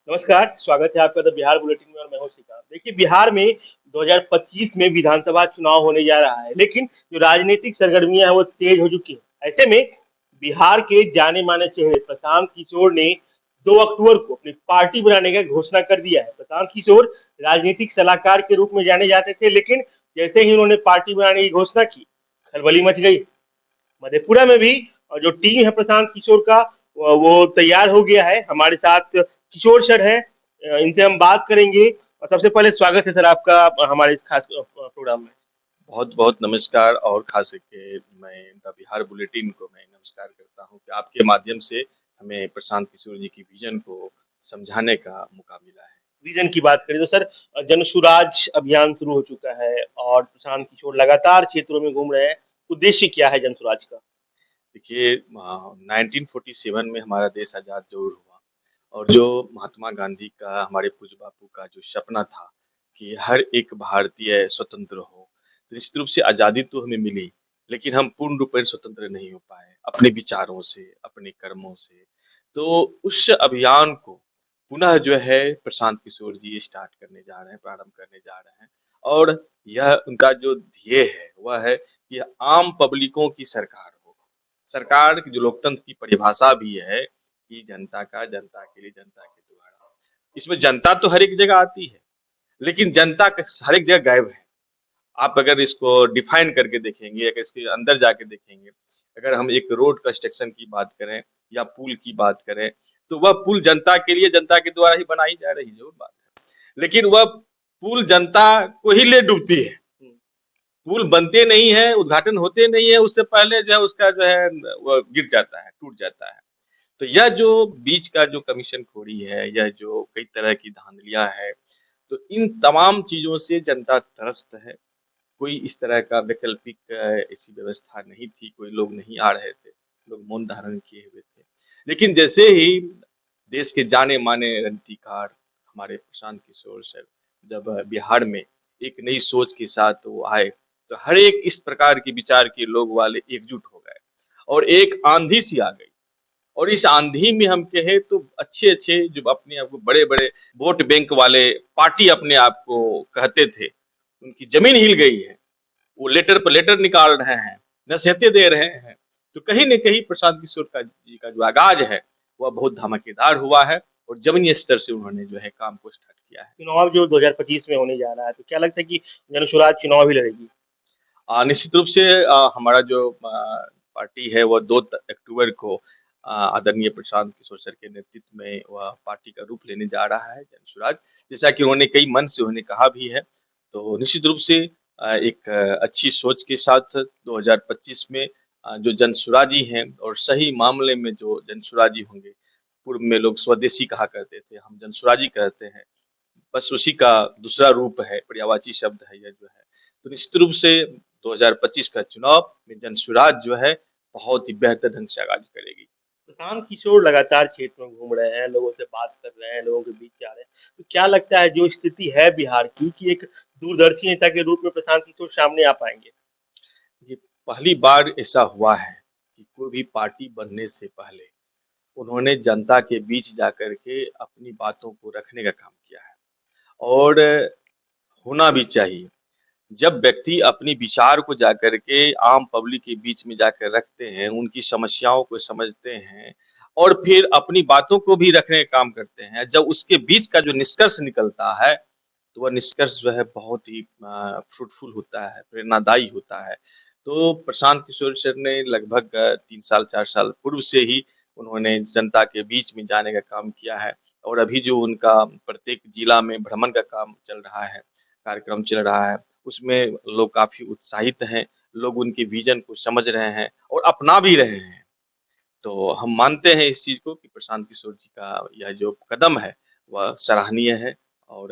नमस्कार, स्वागत है आपका द बिहार बुलेटिन में और मैं हूँ श्रीकांत। देखिए बिहार में 2025 में विधानसभा चुनाव होने जा रहा है, लेकिन जो राजनीतिक सरगर्मियां हैं वो तेज हो चुकी हैं। ऐसे में बिहार के जाने-माने चेहरे प्रशांत किशोर ने 2 अक्टूबर को अपनी पार्टी बनाने का घोषणा कर दिया है। प्रशांत किशोर राजनीतिक सलाहकार के रूप में जाने जाते थे, लेकिन जैसे ही उन्होंने पार्टी बनाने की घोषणा की, खलबली मच गई। मधेपुरा में भी जो टीम है प्रशांत किशोर का वो तैयार हो गया है। हमारे साथ किशोर सर हैं, इनसे हम बात करेंगे। और सबसे पहले स्वागत है सर आपका हमारे इस खास प्रोग्राम में। बहुत बहुत नमस्कार और खास करके मैं द बिहार बुलेटिन को मैं नमस्कार करता हूं कि आपके माध्यम से हमें प्रशांत किशोर जी की विजन को समझाने का मौका मिला है। विजन की बात करें तो सर जन सुराज अभियान शुरू हो चुका है और प्रशांत किशोर लगातार क्षेत्रों में घूम रहे हैं। उद्देश्य क्या है जन सुराज का? देखिए 1947 में हमारा देश आज़ाद जरूर हुआ और जो महात्मा गांधी का हमारे पूज्य बापू का जो सपना था कि हर एक भारतीय स्वतंत्र हो, तो निश्चित रूप से आज़ादी तो हमें मिली, लेकिन हम पूर्ण रूप से स्वतंत्र नहीं हो पाए अपने विचारों से, अपने कर्मों से। तो उस अभियान को पुनः जो है प्रशांत किशोर जी स्टार्ट करने जा रहे हैं, प्रारंभ करने जा रहे हैं और यह उनका जो ध्येय है, वह है कि आम पब्लिकों की सरकार हो। सरकार की जो लोकतंत्र की परिभाषा भी है कि जनता का, जनता के लिए, जनता के द्वारा। इसमें जनता तो हर एक जगह आती है, लेकिन जनता हर एक जगह गायब है। आप अगर इसको डिफाइन करके देखेंगे, अगर इसके अंदर जाके देखेंगे, अगर हम एक रोड कंस्ट्रक्शन की बात करें या पुल की बात करें, तो वह पुल जनता के लिए, जनता के द्वारा ही बनाई जा रही ज़रूर बात है। लेकिन वह पुल जनता को ही ले डूबती है। पुल बनते नहीं है, उद्घाटन होते नहीं है, उससे पहले जो है उसका जो है वो गिर जाता है, टूट जाता है। तो यह जो बीच का जो कमीशन खोरी है, यह जो कई तरह की धांधलियाँ है, तो इन तमाम चीज़ों से जनता त्रस्त है। कोई इस तरह का वैकल्पिक ऐसी व्यवस्था नहीं थी, कोई लोग नहीं आ रहे थे, लोग मौन धारण किए हुए थे। लेकिन जैसे ही देश के जाने-माने रणनीतिकार हमारे प्रशांत किशोर सर जब बिहार में एक नई सोच के साथ वो आए, तो हर एक इस प्रकार के विचार के लोग वाले एकजुट हो गए और एक आंधी सी आ गई। और इस आंधी में हम कहें तो अच्छे-अच्छे जो अपने आप को बड़े-बड़े वोट बैंक वाले पार्टी अपने आप को कहते थे, उनकी ज़मीन हिल गई है। वो लेटर पे लेटर निकाल रहे हैं, नसीहतें दे रहे हैं। तो कहीं न कहीं प्रशांत किशोर का जी का जो आगाज़ है, वह बहुत धमाकेदार हुआ है और ज़मीनी स्तर से उन्होंने जो है काम को स्टार्ट किया है। चुनाव जो 2025 में होने जा रहा है, तो क्या लगता है कि जन सुराज चुनाव भी लड़ेगी? निश्चित रूप से हमारा जो पार्टी है वो 2 अक्टूबर को आदरणीय प्रशांत किशोर सर के नेतृत्व में वह पार्टी का रूप लेने जा रहा है जनसुराज। जैसा कि उन्होंने कई मंच से उन्होंने कहा भी है, तो निश्चित रूप से एक अच्छी सोच के साथ 2025 में जो जनसुराजी हैं और सही मामले में जो जनसुराजी होंगे, पूर्व में लोग स्वदेशी कहा करते थे, हम जनसुराजी कहते हैं। बस उसी का दूसरा रूप है, पर्यायवाची शब्द है यह जो है। तो निश्चित रूप से 2025 का चुनाव में जनसुराज जो है बहुत ही बेहतर ढंग से आगाज़ करेगी। प्रशांत किशोर लगातार क्षेत्र में घूम रहे हैं, लोगों से बात कर रहे हैं, लोगों के बीच जा रहे हैं। तो क्या लगता है जो स्थिति है बिहार की कि एक दूरदर्शी नेता के रूप में प्रशांत किशोर सामने आ पाएँगे? ये पहली बार ऐसा हुआ है कि कोई भी पार्टी बनने से पहले उन्होंने जनता के बीच जाकर के अपनी बातों को रखने का काम किया है और होना भी चाहिए। जब व्यक्ति अपनी विचार को जाकर के आम पब्लिक के बीच में जाकर रखते हैं, उनकी समस्याओं को समझते हैं और फिर अपनी बातों को भी रखने का काम करते हैं। जब उसके बीच का जो निष्कर्ष निकलता है, तो वह निष्कर्ष जो है बहुत ही फ्रूटफुल होता है, प्रेरणादायी होता है। तो प्रशांत किशोर सर ने लगभग 3 साल, 4 साल पूर्व से ही उन्होंने जनता के बीच में जाने का काम किया है और अभी जो उनका प्रत्येक जिला में भ्रमण का काम चल रहा है, कार्यक्रम चल रहा है, उसमें लोग काफ़ी उत्साहित हैं, लोग उनके विज़न को समझ रहे हैं और अपना भी रहे हैं। तो हम मानते हैं इस चीज़ को कि प्रशांत किशोर जी का यह जो कदम है, वह सराहनीय है और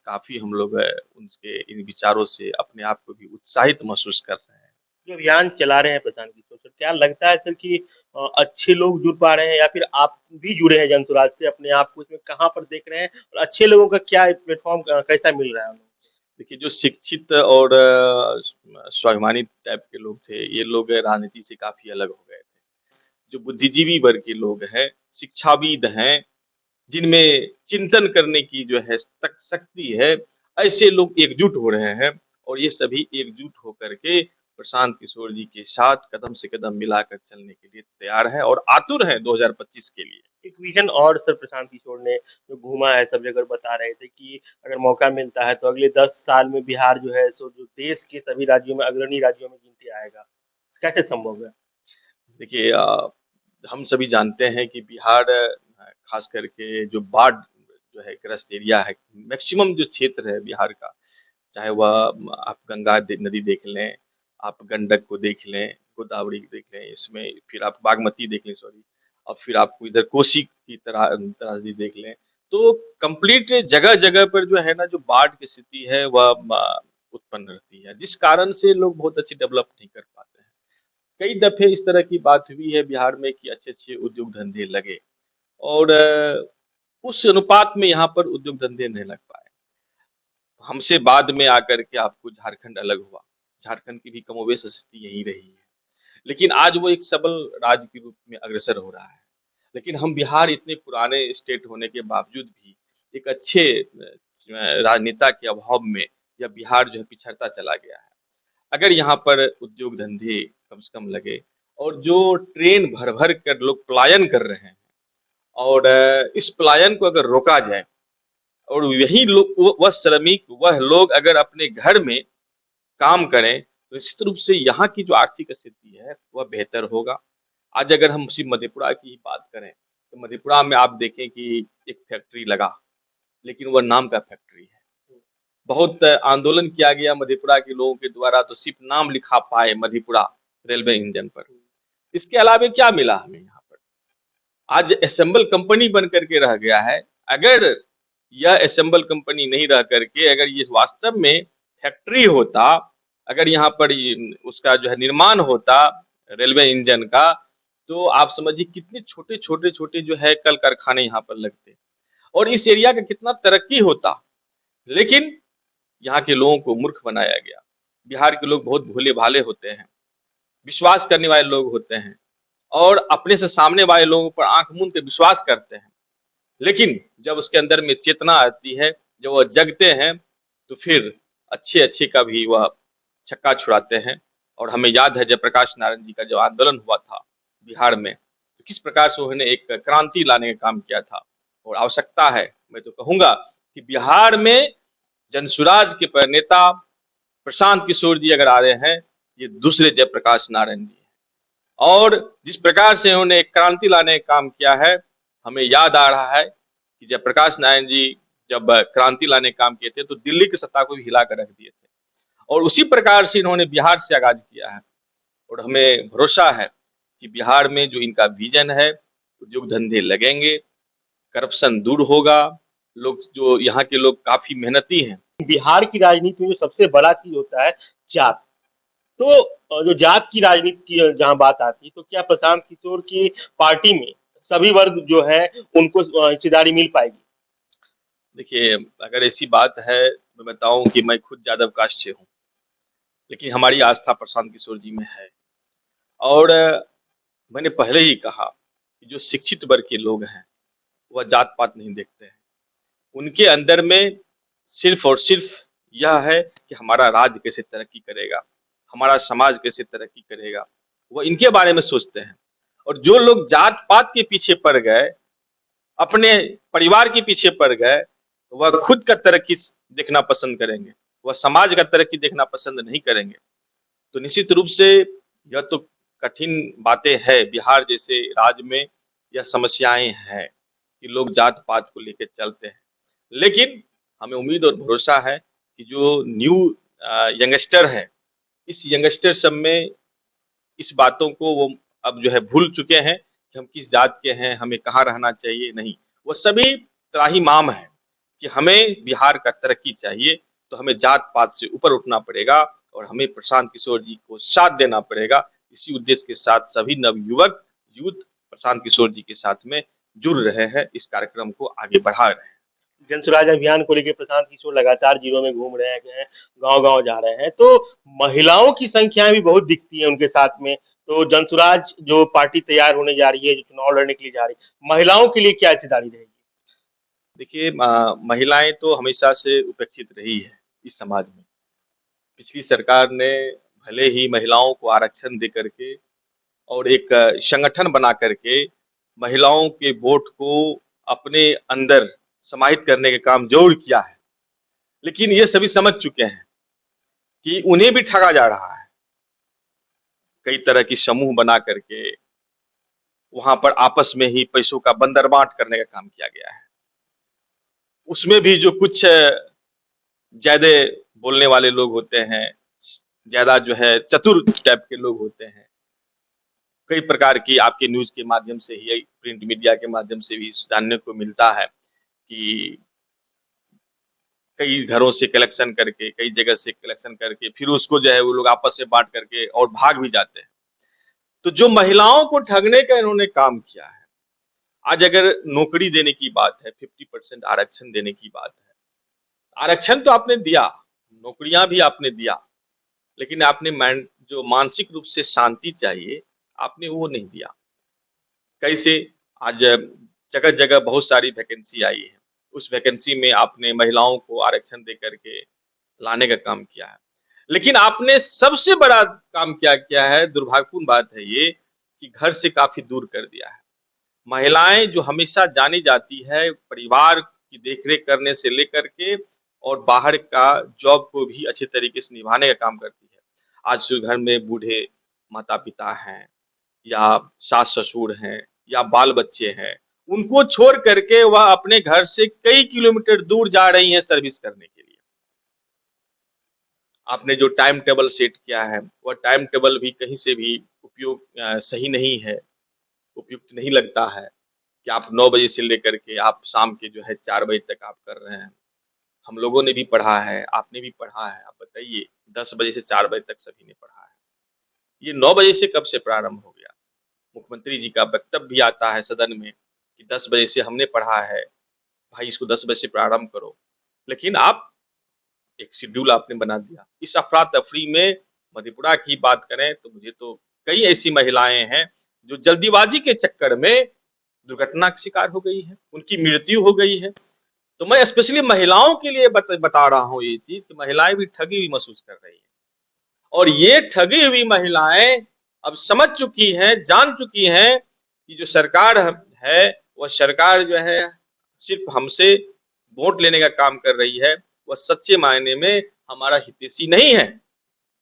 काफ़ी हम लोग उनके इन विचारों से अपने आप को भी उत्साहित महसूस कर रहे हैं। जो अभियान चला रहे हैं प्रशांत किशोर सर, क्या लगता है सर कि अच्छे लोग जुड़ पा रहे हैं या फिर आप भी जुड़े हैं जनसुराज से, अपने आप को इसमें कहाँ पर देख रहे हैं और अच्छे लोगों का क्या प्लेटफ़ॉर्म कैसा मिल रहा है उन्हें? देखिए, जो शिक्षित और स्वाभिमानी टाइप के लोग थे, ये लोग राजनीति से काफ़ी अलग हो गए थे। जो बुद्धिजीवी वर्ग के लोग हैं, शिक्षाविद हैं, जिनमें चिंतन करने की जो है शक्ति है, ऐसे लोग एकजुट हो रहे हैं और ये सभी एकजुट होकर के प्रशांत किशोर जी के साथ कदम से कदम मिलाकर चलने के लिए तैयार है और आतुर है 2025 के लिए। एक विजन और सर प्रशांत किशोर ने जो घूमा है सब जगह, बता रहे थे कि अगर मौका मिलता है तो अगले 10 साल में बिहार जो है सो जो देश के सभी राज्यों में अग्रणी राज्यों में गिनती आएगा। कैसे संभव है? देखिए हम सभी जानते हैं कि बिहार खास करके जो बाढ़ जो है ग्रस्त एरिया है, मैक्सिमम जो क्षेत्र है बिहार का, चाहे वह आप नदी देख लें, आप गंडक को देख लें, गोदावरी देख लें, इसमें फिर आप बागमती देख लें, सॉरी, और फिर आपको इधर कोसी की तराजू देख लें, तो कंप्लीट जगह-जगह पर जो है ना जो बाढ़ की स्थिति है वह उत्पन्न रहती है, जिस कारण से लोग बहुत अच्छे डेवलप नहीं कर पाते हैं। कई दफे इस तरह की बात हुई है बिहार में कि अच्छे-अच्छे उद्योग धंधे लगे और उस अनुपात में यहाँ पर उद्योग धंधे नहीं लग पाए। हमसे बाद में आकर के आपको झारखंड अलग हुआ। झारखंड की भी कमोबेश स्थिति यही रही है। लेकिन आज वो एक सबल राज्य के रूप में अग्रसर हो रहा है। लेकिन हम बिहार इतने पुराने स्टेट होने के बावजूद भी एक अच्छे राजनेता के अभाव में यह बिहार जो है पिछड़ता चला गया है। अगर यहाँ पर उद्योग धंधे कम से कम लगे और जो ट्रेन भर-भर कर लोग पलायन कर रहे हैं और इस पलायन को अगर रोका जाए और यही लोग वह श्रमिक वह लोग अगर अपने घर में काम करें तो निश्चित रूप से यहाँ की जो आर्थिक स्थिति है वह बेहतर होगा। आज अगर हम सिर्फ मधेपुरा की ही बात करें तो मधेपुरा में आप देखें कि एक फैक्ट्री लगा, लेकिन वह नाम का फैक्ट्री है। बहुत आंदोलन किया गया मधेपुरा के लोगों के द्वारा तो सिर्फ नाम लिखा पाए मधेपुरा रेलवे इंजन पर। इसके अलावा क्या मिला हमें यहाँ पर? आज असेंबल कंपनी बन करके रह गया है। अगर यह असेंबल कंपनी नहीं रह करके अगर ये वास्तव में फैक्ट्री होता, अगर यहाँ पर उसका जो है निर्माण होता रेलवे इंजन का, तो आप समझिए कितने छोटे-छोटे जो है कल कारखाने यहाँ पर लगते और इस एरिया का कितना तरक्की होता। लेकिन यहाँ के लोगों को मूर्ख बनाया गया। बिहार के लोग बहुत भोले-भाले होते हैं, विश्वास करने वाले लोग होते हैं और अपने से सामने वाले लोगों पर आँख मूंद के विश्वास करते हैं। लेकिन जब उसके अंदर में चेतना आती है, जब वह जगते हैं, तो फिर अच्छे-अच्छे का भी वह छक्का छुड़ाते हैं। और हमें याद है जयप्रकाश नारायण जी का जो आंदोलन हुआ था बिहार में, तो किस प्रकार से उन्होंने एक क्रांति लाने का काम किया था। और आवश्यकता है, मैं तो कहूँगा कि बिहार में जनसुराज के नेता प्रशांत किशोर जी अगर आ रहे हैं, ये दूसरे जयप्रकाश नारायण जी हैं। और जिस प्रकार से उन्होंने एक क्रांति लाने का काम किया है, हमें याद आ रहा है कि जयप्रकाश नारायण जी जब क्रांति लाने का काम किए थे तो दिल्ली की सत्ता को भी हिला कर रख दिए थे और उसी प्रकार से इन्होंने बिहार से आगाज किया है। और हमें भरोसा है कि बिहार में जो इनका विजन है, उद्योग धंधे लगेंगे, करप्शन दूर होगा, लोग जो यहाँ के लोग काफी मेहनती हैं। बिहार की राजनीति में जो सबसे बड़ा चीज होता है जात। तो जो जात की राजनीति की जहाँ बात आती है तो क्या प्रशांत किशोर की पार्टी में सभी वर्ग जो है उनको हिस्सेदारी मिल पाएगी? देखिए, अगर ऐसी बात है, मैं बताऊं कि मैं खुद यादव कास्ट से हूँ, लेकिन हमारी आस्था प्रशांत किशोर जी में है। और मैंने पहले ही कहा कि जो शिक्षित वर्ग के लोग हैं, वह जात पात नहीं देखते हैं। उनके अंदर में सिर्फ और सिर्फ यह है कि हमारा राज्य कैसे तरक्की करेगा, हमारा समाज कैसे तरक्की करेगा, वो इनके बारे में सोचते हैं। और जो लोग जात पात के पीछे पड़ गए, अपने परिवार के पीछे पड़ गए, वह खुद का तरक्की देखना पसंद करेंगे, वह समाज का तरक्की देखना पसंद नहीं करेंगे। तो निश्चित रूप से यह तो कठिन बातें हैं, बिहार जैसे राज्य में यह समस्याएं हैं कि लोग जात पात को लेकर चलते हैं। लेकिन हमें उम्मीद और भरोसा है कि जो न्यू यंगस्टर है, इस यंगस्टर सब में इस बातों को वो अब जो है भूल चुके हैं कि हम किस जात के हैं, हमें कहाँ रहना चाहिए, नहीं। वो सभी त्राहिमाम है कि हमें बिहार का तरक्की चाहिए, तो हमें जात पात से ऊपर उठना पड़ेगा और हमें प्रशांत किशोर जी को साथ देना पड़ेगा। इसी उद्देश्य के साथ सभी नवयुवक यूथ प्रशांत किशोर जी के साथ में जुड़ रहे हैं, इस कार्यक्रम को आगे बढ़ा रहे हैं। जनसुराज अभियान को लेकर प्रशांत किशोर लगातार जिलों में घूम रहे हैं, गांव-गांव जा रहे हैं, तो महिलाओं की संख्या भी बहुत दिखती है उनके साथ में। तो जनसुराज जो पार्टी तैयार होने जा रही है, जो चुनाव लड़ने के लिए जा रही है, महिलाओं के लिए क्या हिस्सेदारी रहेगी? देखिए महिलाएं तो हमेशा से उपेक्षित रही है इस समाज में। पिछली सरकार ने भले ही महिलाओं को आरक्षण दे करके और एक संगठन बना करके महिलाओं के वोट को अपने अंदर समाहित करने का काम जरूर किया है, लेकिन ये सभी समझ चुके हैं कि उन्हें भी ठगा जा रहा है। कई तरह की समूह बना करके वहां पर आपस में ही पैसों का बंदरबांट करने का काम किया गया है। उसमें भी जो कुछ ज्यादा बोलने वाले लोग होते हैं, ज्यादा जो है चतुर टाइप के लोग होते हैं, कई प्रकार की आपके न्यूज के माध्यम से ही, प्रिंट मीडिया के माध्यम से भी जानने को मिलता है कि कई घरों से कलेक्शन करके, कई जगह से कलेक्शन करके फिर उसको जो है वो लोग आपस में बांट करके और भाग भी जाते हैं। तो जो महिलाओं को ठगने का इन्होंने काम किया है, आज अगर नौकरी देने की बात है, 50% आरक्षण देने की बात है, आरक्षण तो आपने दिया, नौकरियां भी आपने दिया, लेकिन आपने जो मानसिक रूप से शांति चाहिए, आपने वो नहीं दिया। कैसे? आज जगह जगह बहुत सारी वैकेंसी आई है, उस वैकेंसी में आपने महिलाओं को आरक्षण दे करके लाने का काम किया है, लेकिन आपने सबसे बड़ा काम क्या किया है, दुर्भाग्यपूर्ण बात है ये कि घर से काफी दूर कर दिया है। महिलाएं जो हमेशा जानी जाती है परिवार की देखरेख करने से लेकर के और बाहर का जॉब को भी अच्छे तरीके से निभाने का काम करती है। आज जो घर में बूढ़े माता पिता हैं या सास ससुर हैं या बाल बच्चे हैं, उनको छोड़ करके वह अपने घर से कई किलोमीटर दूर जा रही हैं सर्विस करने के लिए। आपने जो टाइम टेबल सेट किया है, वह टाइम टेबल भी कहीं से भी उपयोग सही नहीं है, उपयुक्त नहीं लगता है कि आप 9 बजे से लेकर के आप शाम के जो है 4 बजे तक आप कर रहे हैं। हम लोगों ने भी पढ़ा है, आपने भी पढ़ा है, आप बताइए 10 बजे से 4 बजे तक सभी ने पढ़ा है। ये 9 बजे से कब से प्रारंभ हो गया? मुख्यमंत्री जी का वक्तव्य भी आता है सदन में कि 10 बजे से हमने पढ़ा है, भाई इसको 10 बजे से प्रारंभ करो। लेकिन आप एक शेड्यूल आपने बना दिया। इस अफरा-तफरी में मधेपुरा की बात करें तो मुझे तो कई ऐसी महिलाएं हैं जो जल्दीबाजी के चक्कर में दुर्घटना का शिकार हो गई है, उनकी मृत्यु हो गई है। तो मैं स्पेशली महिलाओं के लिए बता रहा हूँ ये चीज कि महिलाएं भी ठगी हुई महसूस कर रही हैं, और ये ठगी हुई महिलाएं अब समझ चुकी हैं, जान चुकी हैं कि जो सरकार है वह सरकार जो है सिर्फ हमसे वोट लेने का काम कर रही है, वह सच्चे मायने में हमारा हितैषी नहीं है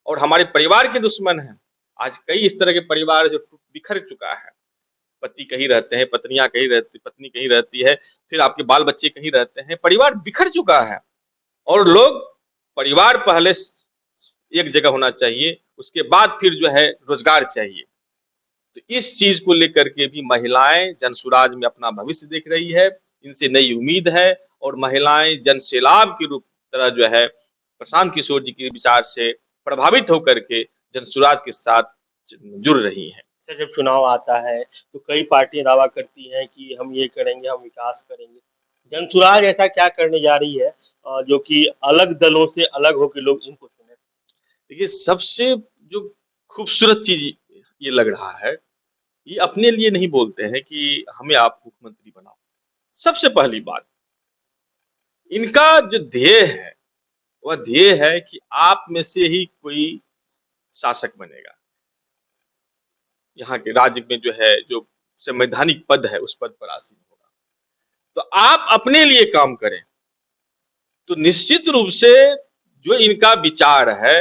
और हमारे परिवार के दुश्मन है। आज कई इस तरह के परिवार जो बिखर चुका है, पति कहीं रहते हैं, पत्नियां कहीं रहती, पत्नी कहीं रहती है, फिर आपके बाल बच्चे कहीं रहते हैं, परिवार बिखर चुका है और लोग परिवार पहले एक जगह होना चाहिए, उसके बाद फिर जो है रोजगार चाहिए। तो इस चीज को लेकर के भी महिलाएं जनसुराज में अपना भविष्य देख रही है, इनसे नई उम्मीद है और महिलाएं जन सैलाब के रूप तरह जो है प्रशांत किशोर जी के विचार से प्रभावित होकर के जनसुराज के साथ जुड़ रही हैं। जब चुनाव आता है तो कई पार्टियां दावा करती हैं कि हम ये करेंगे, हम विकास करेंगे। जनसुराज ऐसा क्या करने जा रही है जो कि अलग दलों से अलग होकर लोग इनको चुने? देखिए सबसे जो खूबसूरत चीज ये लग रहा है, ये अपने लिए नहीं बोलते हैं कि हमें आप मुख्यमंत्री बनाओ। सबसे पहली बात, इनका जो ध्येय है वह ध्येय है कि आप में से ही कोई शासक बनेगा। यहाँ के राज्य में जो है जो संवैधानिक पद है उस पद पर आसीन होगा। तो आप अपने लिए काम करें तो निश्चित रूप से जो इनका विचार है,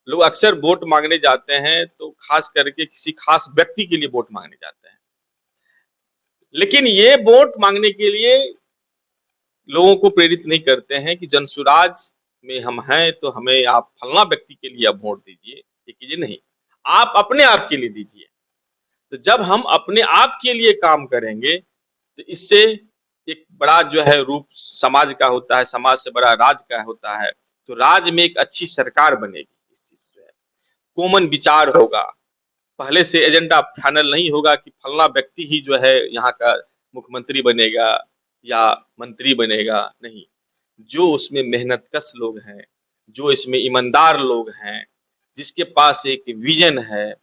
लोग अक्सर वोट मांगने जाते हैं तो खास करके किसी खास व्यक्ति के लिए वोट मांगने जाते हैं, लेकिन ये वोट मांगने के लिए लोगों को प्रेरित नहीं करते हैं कि जनसुराज में हम हैं तो हमें आप फलना व्यक्ति के लिए अब वोट दीजिए, ये कीजिए नहीं, आप अपने आप के लिए दीजिए। तो जब हम अपने आप के लिए काम करेंगे तो इससे एक बड़ा जो है रूप समाज का होता है, समाज से बड़ा राज्य का होता है, तो राज्य में एक अच्छी सरकार बनेगी। इस चीज जो है कॉमन विचार होगा, पहले से एजेंडा फाइनल नहीं होगा कि फलना व्यक्ति ही जो है यहाँ का मुख्यमंत्री बनेगा या मंत्री बनेगा, नहीं। जो उसमें मेहनतकश लोग हैं, जो इसमें ईमानदार लोग हैं, जिसके पास एक विजन है,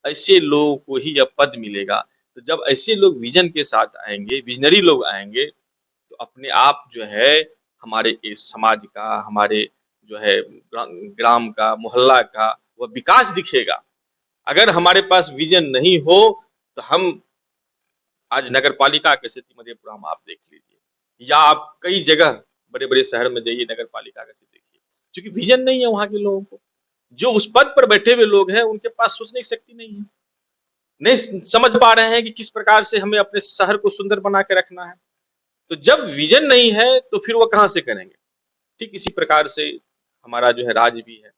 ऐसे लोगों को ही यह पद मिलेगा। तो जब ऐसे लोग विजन के साथ आएंगे, विजनरी लोग आएंगे, तो अपने आप जो है हमारे इस समाज का, हमारे जो है ग्राम का, मोहल्ला का वह विकास दिखेगा। अगर हमारे पास विजन नहीं हो तो हम आज नगर पालिका की स्थिति मधेपुरा में आप देख लीजिए, या आप कई जगह बड़े-बड़े शहर में जाइए नगर पालिका का स्थिति देखिए, क्योंकि विजन नहीं है वहाँ के लोगों को। जो उस पद पर बैठे हुए लोग हैं उनके पास सोचने की शक्ति नहीं है, नहीं समझ पा रहे हैं कि किस प्रकार से हमें अपने शहर को सुंदर बना के रखना है। तो जब विजन नहीं है तो फिर वो कहाँ से करेंगे। ठीक इसी प्रकार से हमारा जो है राज्य भी है।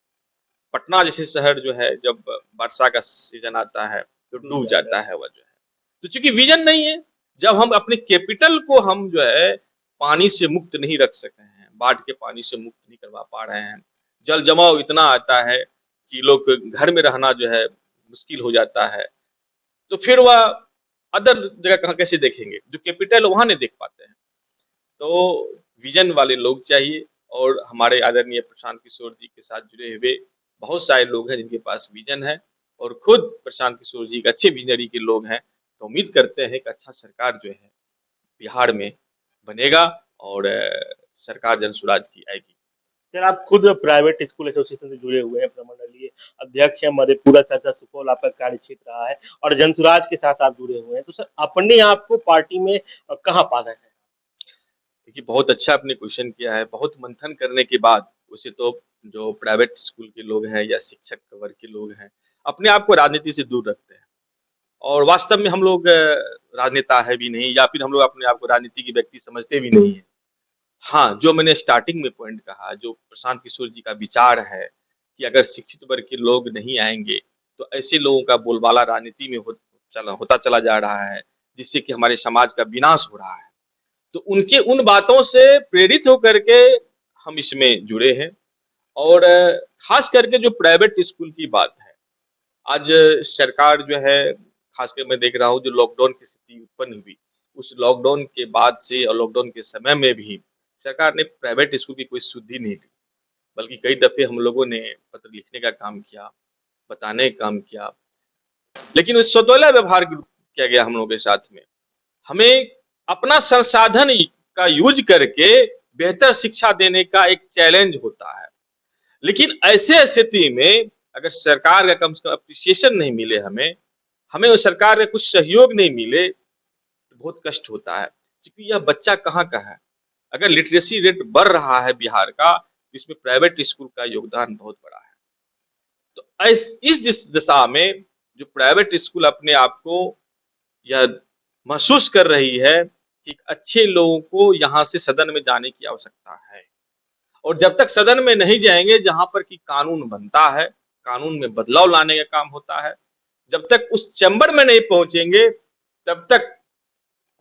पटना जैसे शहर जो है जब वर्षा का सीजन आता है तो डूब जाता है वह जो है, तो चूंकि विजन नहीं है, जब हम अपने कैपिटल को हम जो है पानी से मुक्त नहीं रख सके हैं, बाढ़ के पानी से मुक्त नहीं करवा पा रहे हैं, जल जमाव इतना आता है कि लोग घर में रहना जो है मुश्किल हो जाता है, तो फिर वह अदर जगह कहाँ कैसे देखेंगे, जो कैपिटल वहां नहीं देख पाते हैं। तो विजन वाले लोग चाहिए, और हमारे आदरणीय प्रशांत किशोर जी के साथ जुड़े हुए बहुत सारे लोग हैं जिनके पास विजन है, और खुद प्रशांत किशोर जी एक अच्छे विजनरी के लोग हैं। तो उम्मीद करते हैं कि अच्छा सरकार जो है बिहार में बनेगा, और सरकार जन स्वराज की आएगी। सर, आप खुद प्राइवेट स्कूल एसोसिएशन से जुड़े हुए हैं, प्रमंडलीय अध्यक्ष हैं, मधेपुरा सहरसा सुपौल आपका कार्य क्षेत्र रहा है और जनसुराज के साथ आप जुड़े हुए हैं, तो सर अपने आप को पार्टी में कहाँ पा रहे हैं? देखिए बहुत अच्छा आपने क्वेश्चन किया है। बहुत मंथन करने के बाद उसे तो जो प्राइवेट स्कूल के लोग हैं या शिक्षक वर्ग के लोग हैं, अपने आप को राजनीति से दूर रखते हैं, और वास्तव में हम लोग राजनेता है भी नहीं, या फिर हम लोग अपने आप को राजनीति के व्यक्ति समझते भी नहीं है। हाँ, जो मैंने स्टार्टिंग में पॉइंट कहा, जो प्रशांत किशोर जी का विचार है कि अगर शिक्षित वर्ग के लोग नहीं आएंगे तो ऐसे लोगों का बोलबाला राजनीति में होता चला जा रहा है, जिससे कि हमारे समाज का विनाश हो रहा है। तो उनके उन बातों से प्रेरित होकर के हम इसमें जुड़े हैं, और खास करके जो प्राइवेट स्कूल की बात है, आज सरकार जो है, खासकर मैं देख रहा हूँ जो लॉकडाउन की स्थिति उत्पन्न हुई, उस लॉकडाउन के बाद से और लॉकडाउन के समय में भी सरकार ने प्राइवेट स्कूल की कोई सुधि नहीं ली, बल्कि कई दफे हम लोगों ने पत्र लिखने का काम किया, बताने का काम किया, लेकिन उस सौतेला व्यवहार किया गया हम लोगों के साथ में। हमें अपना संसाधन का यूज करके बेहतर शिक्षा देने का एक चैलेंज होता है, लेकिन ऐसे स्थिति में अगर सरकार का कम से कम अप्रिसिएशन नहीं मिले, हमें उस सरकार का कुछ सहयोग नहीं मिले, तो बहुत कष्ट होता है, क्योंकि यह बच्चा कहाँ का है। अगर लिटरेसी रेट बढ़ रहा है बिहार का, इसमें प्राइवेट स्कूल का योगदान बहुत बड़ा है। तो इस दिशा में जो प्राइवेट स्कूल अपने आप को यह महसूस कर रही है कि अच्छे लोगों को यहाँ से सदन में जाने की आवश्यकता है, और जब तक सदन में नहीं जाएंगे जहां पर कि कानून बनता है, कानून में बदलाव लाने का काम होता है, जब तक उस चैम्बर में नहीं पहुंचेंगे तब तक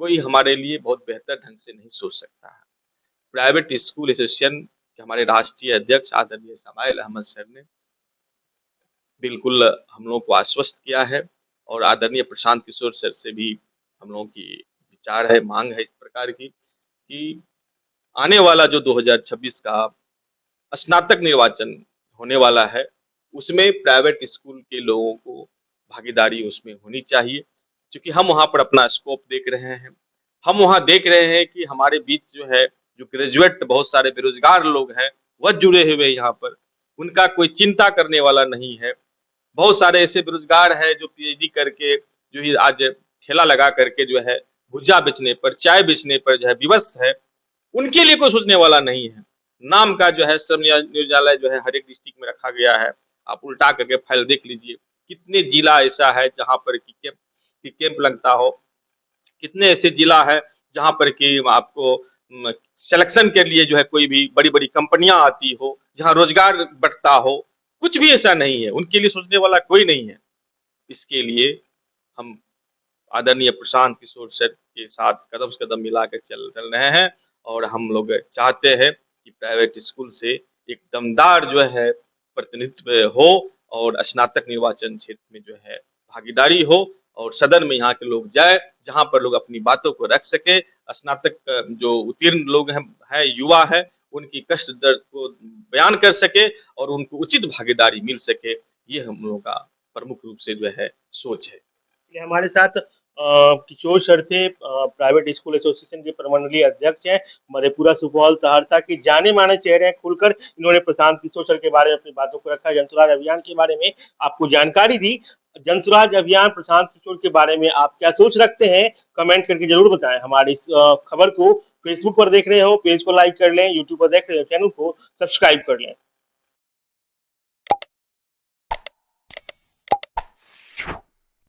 कोई हमारे लिए बहुत बेहतर ढंग से नहीं सोच सकता है। प्राइवेट स्कूल एसोसिएशन के हमारे राष्ट्रीय अध्यक्ष आदरणीय समाइल अहमद सर ने बिल्कुल हम लोगों को आश्वस्त किया है, और आदरणीय प्रशांत किशोर सर से भी हम लोगों की विचार है, मांग है इस प्रकार की कि आने वाला जो 2026 का स्नातक निर्वाचन होने वाला है, उसमें प्राइवेट स्कूल के लोगों को भागीदारी उसमें होनी चाहिए, क्योंकि हम वहाँ पर अपना स्कोप देख रहे हैं। हम वहाँ देख रहे हैं कि हमारे बीच जो है, जो ग्रेजुएट बहुत सारे बेरोजगार लोग हैं, वह जुड़े हुए यहाँ पर, उनका कोई चिंता करने वाला नहीं है। बहुत सारे ऐसे बेरोजगार हैं जो पीएचडी करके जो ही आज ठेला लगा करके जो है भुजिया बेचने पर, चाय बेचने पर जो है विवश है, उनके लिए कोई सोचने वाला नहीं है। नाम का जो है श्रम नियोजनालय जो है हर एक डिस्ट्रिक्ट में रखा गया है। आप उल्टा करके फाइल देख लीजिए, कितने जिला ऐसा है जहां पर कि कैंप लगता हो, कितने ऐसे जिला है जहां पर कि आपको सिलेक्शन के लिए जो है कोई भी बड़ी बड़ी कंपनियां आती हो, जहां रोजगार बढ़ता हो, कुछ भी ऐसा नहीं है, उनके लिए सोचने वाला कोई नहीं है। इसके लिए हम आदरणीय प्रशांत किशोर सर के साथ कदम से कदम मिलाकर चल रहे हैं, और हम लोग चाहते हैं कि प्राइवेट स्कूल से एक दमदार जो है प्रतिनिधित्व हो, और स्नातक निर्वाचन क्षेत्र में जो है भागीदारी हो, और सदन में यहाँ के लोग जाए जहाँ पर लोग अपनी बातों को रख सके। स्नातक जो उत्तीर्ण लोग हैं युवा है, उनकी कष्ट दर्द को बयान कर सके और उनको उचित भागीदारी मिल सके, ये हम लोगों का प्रमुख रूप से जो है सोच है। हमारे साथ किशोर शर्ते प्राइवेट स्कूल एसोसिएशन के प्रमंडलीय अध्यक्ष हैं। मधेपुरा, सुपौल, सहरसा के जाने-माने चेहरे हैं। खुलकर इन्होंने प्रशांत किशोर सर के बारे में अपनी बातों को रखा। जनसुराज अभियान के बारे में आपको जानकारी दी। जनसुराज अभियान, प्रशांत किशोर के बारे में आप क्या सोच रखते हैं? कमेंट करके जरूर बताएं। हमारी इस खबर को फेसबुक पर देख रहे हो, पेज को लाइक कर लें। यूट्यूब पर देख रहे हो, चैनल को सब्सक्राइब कर लें।